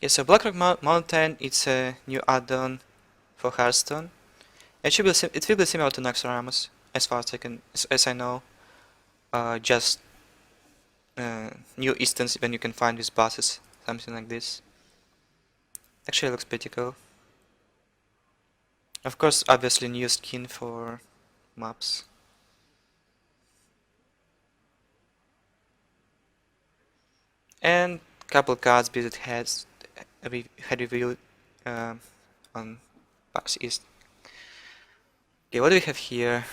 Yeah, so Blackrock Mountain, it's a new add-on for Hearthstone. It will be similar to Naxxramas, as far as as I know. Just new instance when you can find these bosses, something like this. Actually, looks pretty cool. Of course, obviously new skin for maps. And couple cards Blizzard had reviewed um, on PAX East. Okay, what do we have here?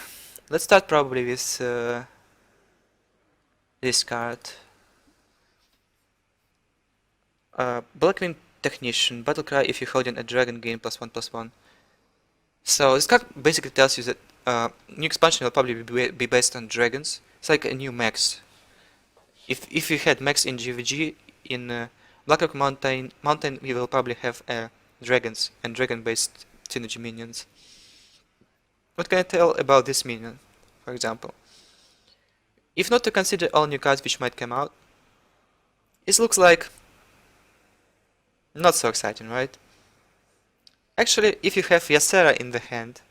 Let's start probably with this card. Blackwing Technician, Battlecry if you hold in a dragon gain +1/+1. So this card basically tells you that new expansion will probably be based on dragons. It's like a new max. If you had max in GVG, in Blackrock Mountain we will probably have dragons and dragon-based synergy minions. What can I tell about this minion, for example? If not to consider all new cards which might come out, it looks like not so exciting, right? Actually, if you have Ysera in the hand,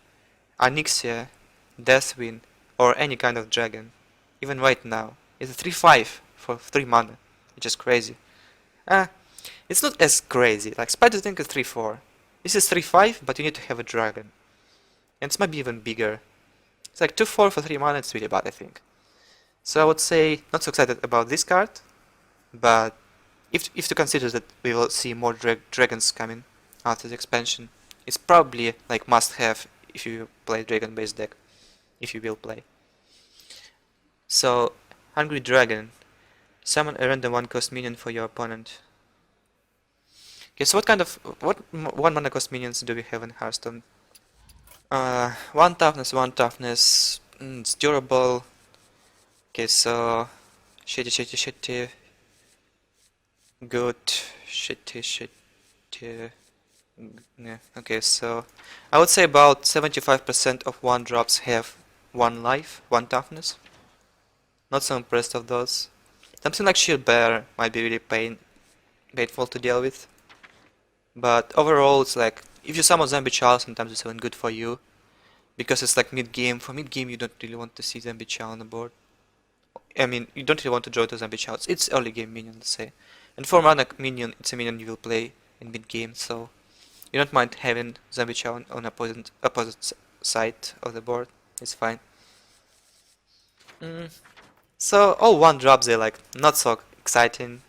Onyxia, Deathwind, or any kind of dragon, even right now, it's a 3/5 for 3 mana, which is crazy. Ah, it's not as crazy, like Spider Tank is 3/4. This is 3/5, but you need to have a dragon. And it's maybe even bigger. It's like 2/4 for 3 mana, it's really bad, I think. So I would say, not so excited about this card, but if to consider that we will see more dragons coming after the expansion, it's probably like must-have if you play dragon-based deck, if you will play. So, Hungry Dragon. Summon a random 1-cost minion for your opponent. Okay, so what 1 mana cost minions do we have in Hearthstone? 1 toughness, 1 toughness. It's durable. Okay, so shitty. Good, shitty. Yeah, okay, so I would say about 75% of 1-drops have 1 life, 1 toughness. Not so impressed of those. Something like Shield Bear might be really painful to deal with. But overall, it's like, if you summon Zombie Chow, sometimes it's even good for you. Because it's like mid-game. For mid-game, you don't really want to see Zombie Chow on the board. I mean, you don't really want to draw to Zombie Chow. It's early game minion, let's say. And for mana minion, it's a minion you will play in mid-game, so you don't mind having Zombie Chow on opposite side of the board. It's fine. So all 1-drops, they're like not so exciting.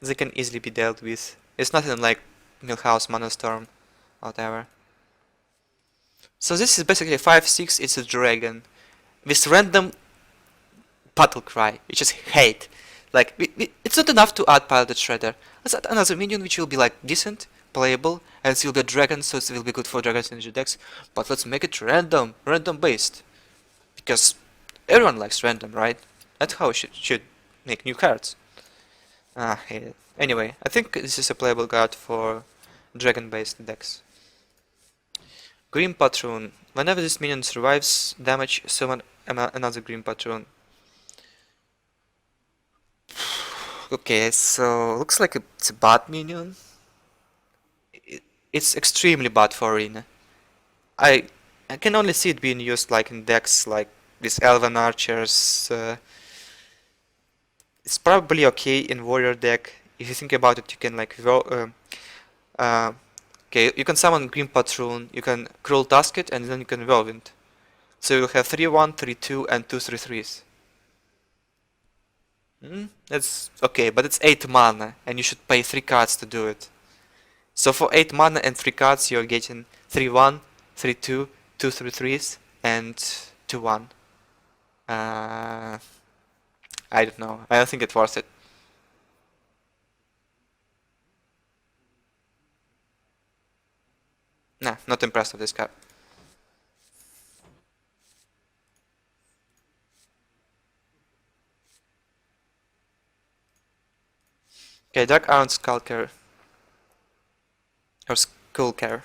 They can easily be dealt with. It's nothing like Millhouse, Mana Storm, whatever. So this is basically 5/6. It's a dragon with random battle cry, which is hate. Like it's not enough to add Piloted Shredder. Let's add another minion which will be like decent, playable, and it will be a dragon, so it will be good for dragon synergy decks. But let's make it random based, because everyone likes random, right? That's how we should make new cards. Ah, hate it. Anyway, I think this is a playable card for dragon-based decks. Green Patroon. Whenever this minion survives damage, summon another Green Patroon. Okay, so looks like it's a bad minion. It's extremely bad for arena. I can only see it being used like in decks like these Elven Archers. It's probably okay in warrior deck. If you think about it, you can like okay, you can summon Green Patroon, you can Cruel Tusk it, and then you can Whirlwind. So you'll have 3/1, 3/2, and 2 3/3s. That's okay, but it's 8 mana, and you should pay 3 cards to do it. So for 8 mana and 3 cards, you're getting 3/1, 3/2, 2 3/3s, and 2/1. I don't know. I don't think it's worth it. Nah, not impressed with this card. Okay, Dark Iron Skulker. Or Skullcare.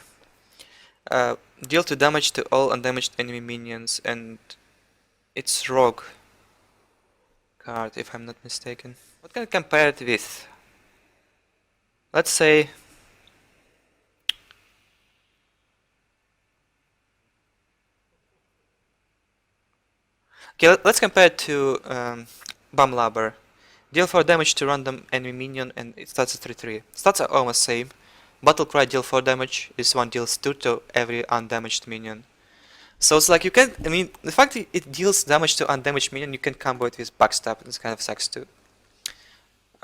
Deal 2 damage to all undamaged enemy minions, and it's Rogue card, if I'm not mistaken. What can I compare it with? Let's say Okay, let's compare it to Bomb Lobber. Deal 4 damage to random enemy minion and it starts at 3-3. Stats are almost same. Battle Cry deal 4 damage, this one deals 2 to every undamaged minion. So it's like you can, I mean, the fact that it deals damage to undamaged minion, you can combo it with Backstab, and this kind of sucks too.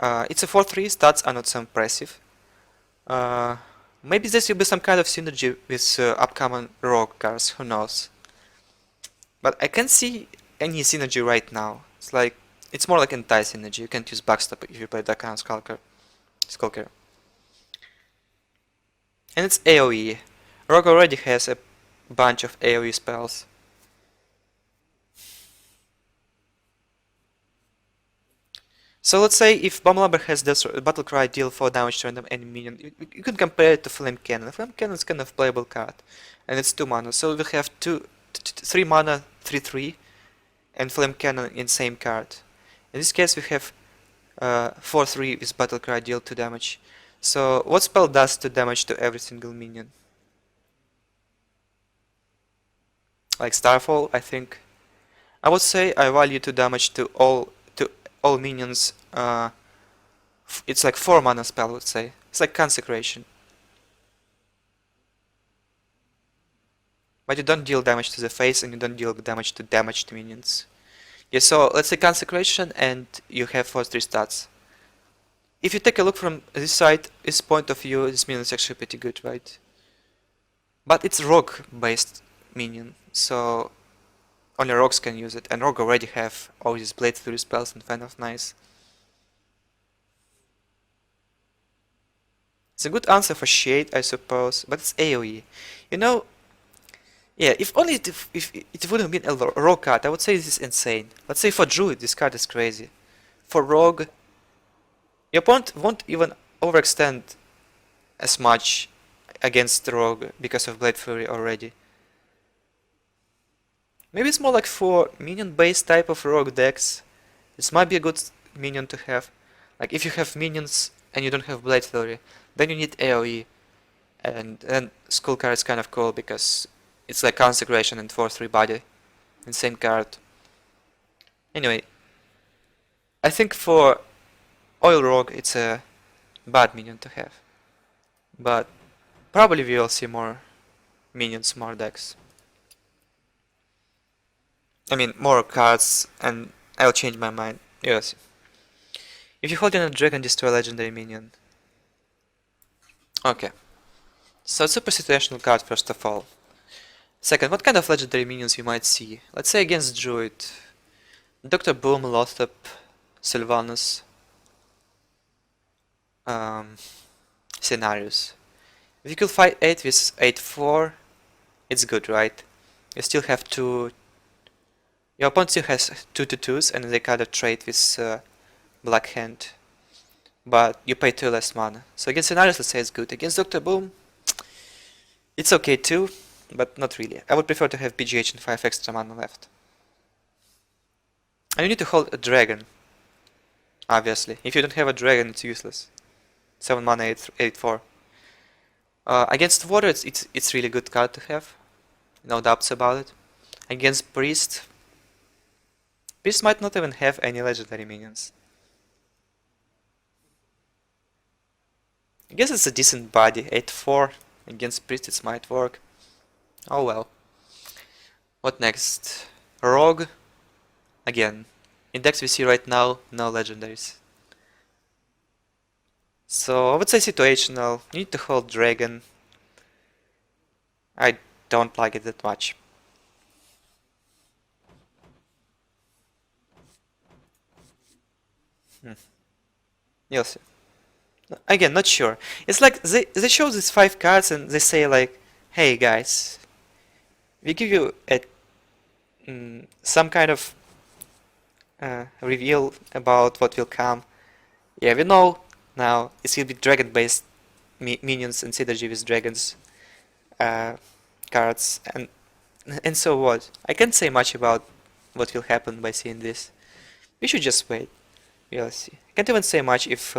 It's a 4-3, stats are not so impressive. Uh, Maybe this will be some kind of synergy with upcoming rogue cards, who knows. But I can't see any synergy right now. It's like, it's more like anti-synergy, you can't use Backstab if you play that kind of Skulker. And it's AoE. Rogue already has a bunch of AoE spells. So let's say if Bomb Lobber has this Battle Cry deal 4 damage to random enemy minion, you can compare it to Flame Cannon. Flame Cannon is kind of playable card, and it's 2 mana. So we have 3 mana, 3-3, and Flame Cannon in same card. In this case we have 4-3 with Battle Cry deal 2 damage. So what spell does 2 damage to every single minion? Like Starfall, I think. I would say I value 2 damage to all minions. It's like 4 mana spell, I would say. It's like Consecration. But you don't deal damage to the face and you don't deal damage to damaged minions. Yeah, so let's say Consecration and you have 4-3 stats. If you take a look from this side, this point of view, this minion is actually pretty good, right? But it's rogue based minion, so only rogues can use it, and rogue already have all these Blade Fury spells and kind of nice. It's a good answer for Shade, I suppose, but it's AoE. You know, yeah, if only if it would have been a rogue card, I would say this is insane. Let's say for Druid, this card is crazy. For rogue, your opponent won't even overextend as much against the rogue because of Blade Fury already. Maybe it's more like for minion-based type of rogue decks. This might be a good minion to have. Like if you have minions and you don't have Blade Fury, then you need AoE. And then Skull card is kind of cool because it's like Consecration and 4-3 body. Insane card. Anyway, I think for Oil Rogue it's a bad minion to have. But probably we will see more minions, more decks. I mean, more cards, and I'll change my mind. Yes. If you hold in a dragon, destroy legendary minion. Okay. So super situational card first of all. Second, what kind of legendary minions you might see? Let's say against Druid. Dr. Boom, Lothup, Sylvanus. Scenarios. If you kill fight 8 with 8-4, it's good, right? You still have two. Your opponent still has 2/2s and they kind of trade with Black Hand. But you pay 2 less mana. So against Scenarios, let's say it's good. Against Dr. Boom, it's okay too, but not really. I would prefer to have BGH and 5 extra mana left. And you need to hold a dragon. Obviously. If you don't have a dragon, it's useless. 7 mana, 8-4. Against Water, it's really good card to have. No doubts about it. Against Priest might not even have any legendary minions. I guess it's a decent body. 8-4 against Priest, it might work. Oh well. What next? Rogue. Again. In decks we see right now, no legendaries. So I would say situational. You need to hold dragon. I don't like it that much. You'll see. Again, not sure. It's like they show these 5 cards and they say like, hey guys, we give you a some kind of reveal about what will come. Yeah, we know now it will be dragon based minions and synergy with dragons cards, and so what? I can't say much about what will happen by seeing this. We should just wait. We'll see. I can't even say much if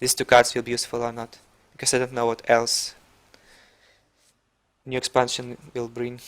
these 2 cards will be useful or not, because I don't know what else new expansion will bring.